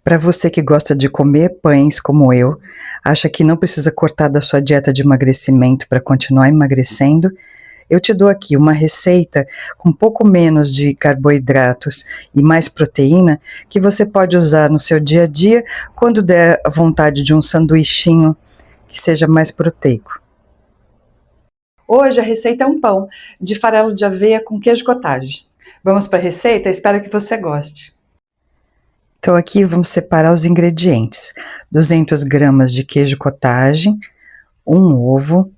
Para você que gosta de comer pães como eu, acha que não precisa cortar da sua dieta de emagrecimento para continuar emagrecendo, eu te dou aqui uma receita com um pouco menos de carboidratos e mais proteína que você pode usar no seu dia a dia quando der vontade de um sanduichinho que seja mais proteico. Hoje a receita é um pão de farelo de aveia com queijo cottage. Vamos para a receita? Espero que você goste. Então aqui vamos separar os ingredientes. 200 gramas de queijo cottage, um ovo.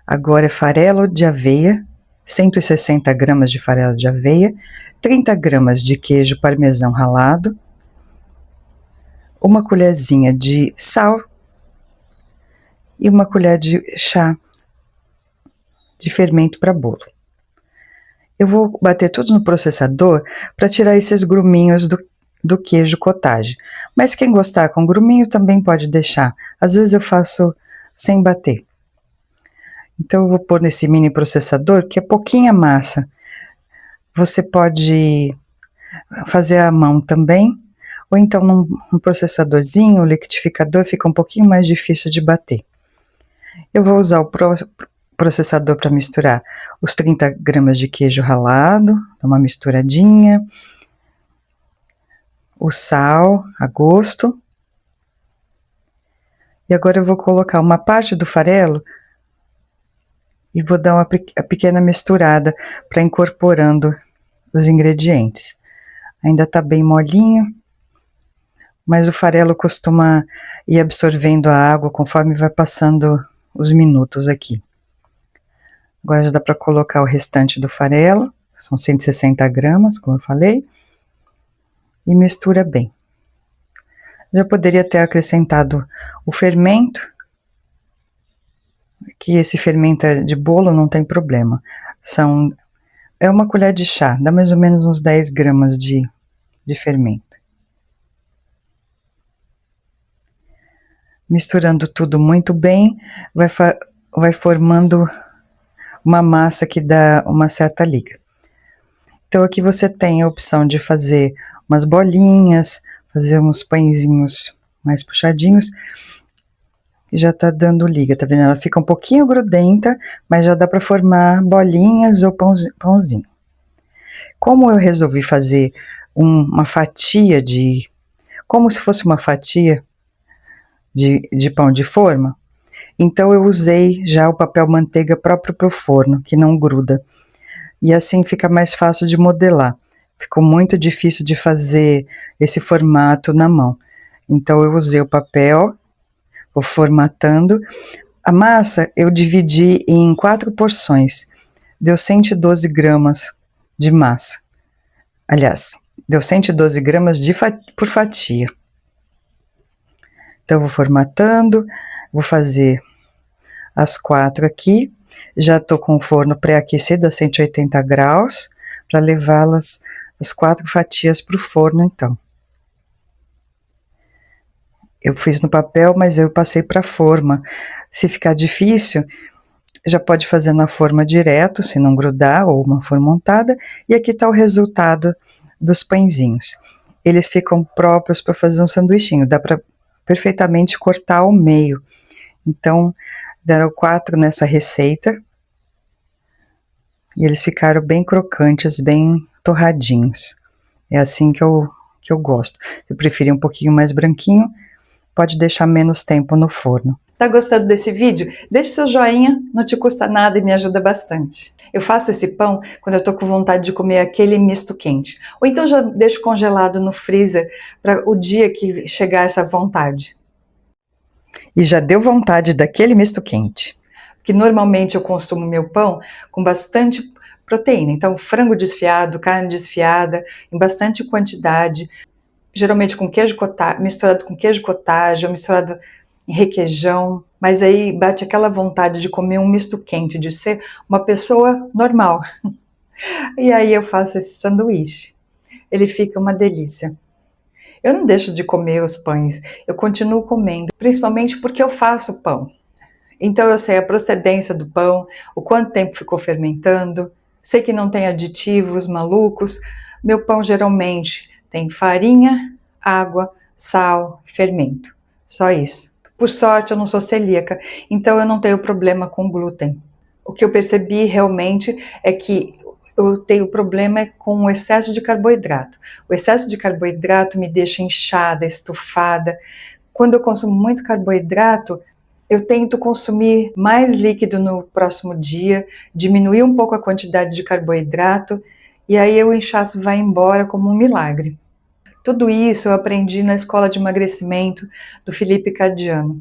Agora é farelo de aveia, 160 gramas de farelo de aveia, 30 gramas de queijo parmesão ralado, uma colherzinha de sal e uma colher de chá de fermento para bolo. Eu vou bater tudo no processador para tirar esses gruminhos do queijo cottage. Mas quem gostar com gruminho também pode deixar. Às vezes eu faço sem bater. Então eu vou pôr nesse mini processador, que é pouquinha massa. Você pode fazer à mão também, ou então num processadorzinho, liquidificador, fica um pouquinho mais difícil de bater. Eu vou usar o processador para misturar os 30 gramas de queijo ralado, uma misturadinha, o sal a gosto. E agora eu vou colocar uma parte do farelo e vou dar uma pequena misturada para incorporando os ingredientes. Ainda tá bem molinho, mas o farelo costuma ir absorvendo a água conforme vai passando os minutos aqui. Agora já dá para colocar o restante do farelo, são 160 gramas, como eu falei, e mistura bem. Já poderia ter acrescentado o fermento, que esse fermento é de bolo, não tem problema. É uma colher de chá, dá mais ou menos uns 10 gramas de fermento. Misturando tudo muito bem, vai formando uma massa que dá uma certa liga. Então aqui você tem a opção de fazer umas bolinhas, fazer uns pãezinhos mais puxadinhos, e já tá dando liga, tá vendo? Ela fica um pouquinho grudenta, mas já dá para formar bolinhas ou pãozinho. Como eu resolvi fazer uma fatia como se fosse uma fatia de pão de forma, então eu usei já o papel manteiga próprio para o forno, que não gruda. E assim fica mais fácil de modelar. Ficou muito difícil de fazer esse formato na mão. Então eu usei o papel, vou formatando. A massa eu dividi em 4 porções. Deu 112 gramas de massa. Aliás, deu 112 gramas por fatia. Então eu vou formatando, vou fazer as 4 aqui. Já estou com o forno pré-aquecido a 180 graus, para levá-las, as 4 fatias para o forno então. Eu fiz no papel, mas eu passei para a forma. Se ficar difícil, já pode fazer na forma direto, se não grudar, ou uma forma montada. E aqui está o resultado dos pãezinhos. Eles ficam próprios para fazer um sanduichinho, dá para perfeitamente cortar ao meio. Então, deram 4 nessa receita, e eles ficaram bem crocantes, bem torradinhos. É assim que eu gosto. Se preferir um pouquinho mais branquinho, pode deixar menos tempo no forno. Tá gostando desse vídeo? Deixe seu joinha, não te custa nada e me ajuda bastante. Eu faço esse pão quando eu tô com vontade de comer aquele misto quente. Ou então já deixo congelado no freezer para o dia que chegar essa vontade. E já deu vontade daquele misto quente. Que normalmente eu consumo meu pão com bastante proteína. Então, frango desfiado, carne desfiada, em bastante quantidade. Geralmente com queijo cottage, misturado com queijo cottage, ou misturado em requeijão. Mas aí bate aquela vontade de comer um misto quente, de ser uma pessoa normal. E aí eu faço esse sanduíche. Ele fica uma delícia. Eu não deixo de comer os pães, eu continuo comendo, principalmente porque eu faço pão. Então eu sei a procedência do pão, o quanto tempo ficou fermentando, sei que não tem aditivos malucos. Meu pão geralmente tem farinha, água, sal, fermento. Só isso. Por sorte, eu não sou celíaca, então eu não tenho problema com glúten. O que eu percebi realmente é que eu tenho problema com o excesso de carboidrato. O excesso de carboidrato me deixa inchada, estufada. Quando eu consumo muito carboidrato, eu tento consumir mais líquido no próximo dia, diminuir um pouco a quantidade de carboidrato, e aí o inchaço vai embora como um milagre. Tudo isso eu aprendi na escola de emagrecimento do Felipe Cadiano.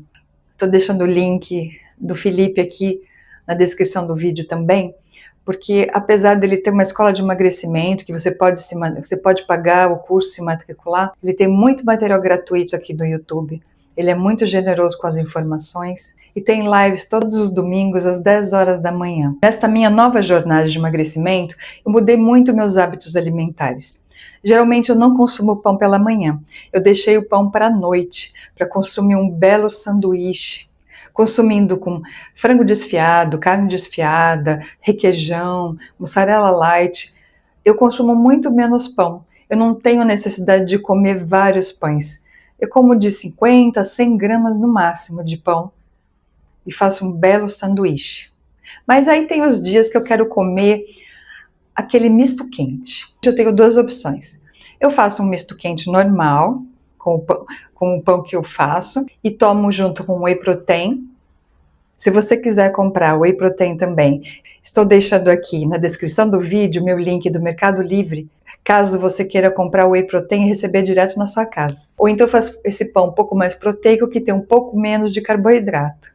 Estou deixando o link do Felipe aqui na descrição do vídeo também, porque apesar dele ter uma escola de emagrecimento, que você pode pagar o curso e se matricular, ele tem muito material gratuito aqui no YouTube. Ele é muito generoso com as informações e tem lives todos os domingos às 10 horas da manhã. Nesta minha nova jornada de emagrecimento, eu mudei muito meus hábitos alimentares. Geralmente eu não consumo pão pela manhã, eu deixei o pão para a noite, para consumir um belo sanduíche, consumindo com frango desfiado, carne desfiada, requeijão, mussarela light. Eu consumo muito menos pão, eu não tenho necessidade de comer vários pães. Eu como de 50 a 100 gramas no máximo de pão e faço um belo sanduíche. Mas aí tem os dias que eu quero comer aquele misto quente. Eu tenho duas opções. Eu faço um misto quente normal, com o pão que eu faço, e tomo junto com whey protein. Se você quiser comprar whey protein também, estou deixando aqui na descrição do vídeo meu link do Mercado Livre, caso você queira comprar whey protein e receber direto na sua casa. Ou então eu faço esse pão um pouco mais proteico, que tem um pouco menos de carboidrato.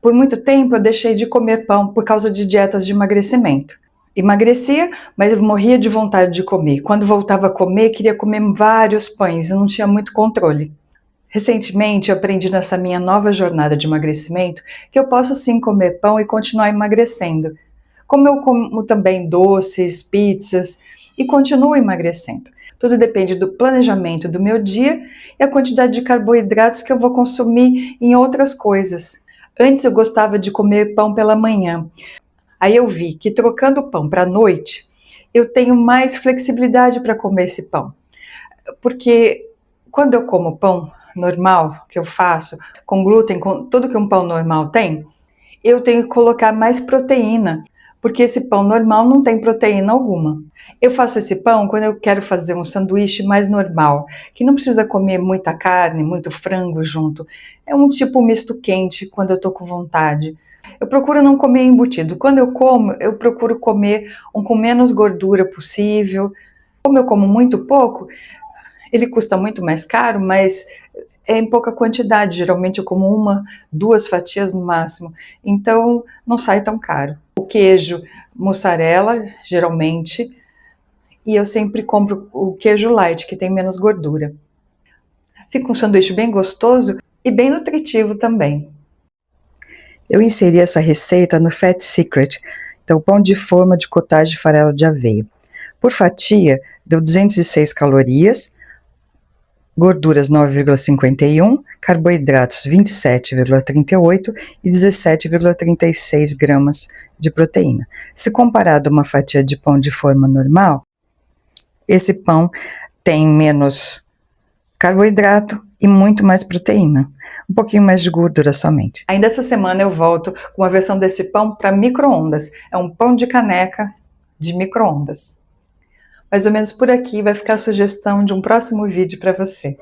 Por muito tempo eu deixei de comer pão por causa de dietas de emagrecimento. Emagrecia, mas eu morria de vontade de comer. Quando voltava a comer, queria comer vários pães, eu não tinha muito controle. Recentemente, eu aprendi nessa minha nova jornada de emagrecimento que eu posso sim comer pão e continuar emagrecendo. Como eu como também doces, pizzas e continuo emagrecendo. Tudo depende do planejamento do meu dia e a quantidade de carboidratos que eu vou consumir em outras coisas. Antes eu gostava de comer pão pela manhã. Aí eu vi que trocando o pão para a noite, eu tenho mais flexibilidade para comer esse pão. Porque quando eu como pão normal, que eu faço, com glúten, com tudo que um pão normal tem, eu tenho que colocar mais proteína, porque esse pão normal não tem proteína alguma. Eu faço esse pão quando eu quero fazer um sanduíche mais normal, que não precisa comer muita carne, muito frango junto. É um tipo misto quente, quando eu estou com vontade. Eu procuro não comer embutido. Quando eu como, eu procuro comer um com menos gordura possível. Como eu como muito pouco, ele custa muito mais caro, mas é em pouca quantidade. Geralmente eu como uma, duas fatias no máximo. Então não sai tão caro. O queijo, mussarela, geralmente. E eu sempre compro o queijo light, que tem menos gordura. Fica um sanduíche bem gostoso e bem nutritivo também. Eu inseri essa receita no Fat Secret, então pão de forma de cottage de farelo de aveia. Por fatia, deu 206 calorias, gorduras 9,51, carboidratos 27,38 e 17,36 gramas de proteína. Se comparado a uma fatia de pão de forma normal, esse pão tem menos carboidrato e muito mais proteína. Um pouquinho mais de gordura somente. Ainda essa semana eu volto com uma versão desse pão para micro-ondas. É um pão de caneca de micro-ondas. Mais ou menos por aqui vai ficar a sugestão de um próximo vídeo para você.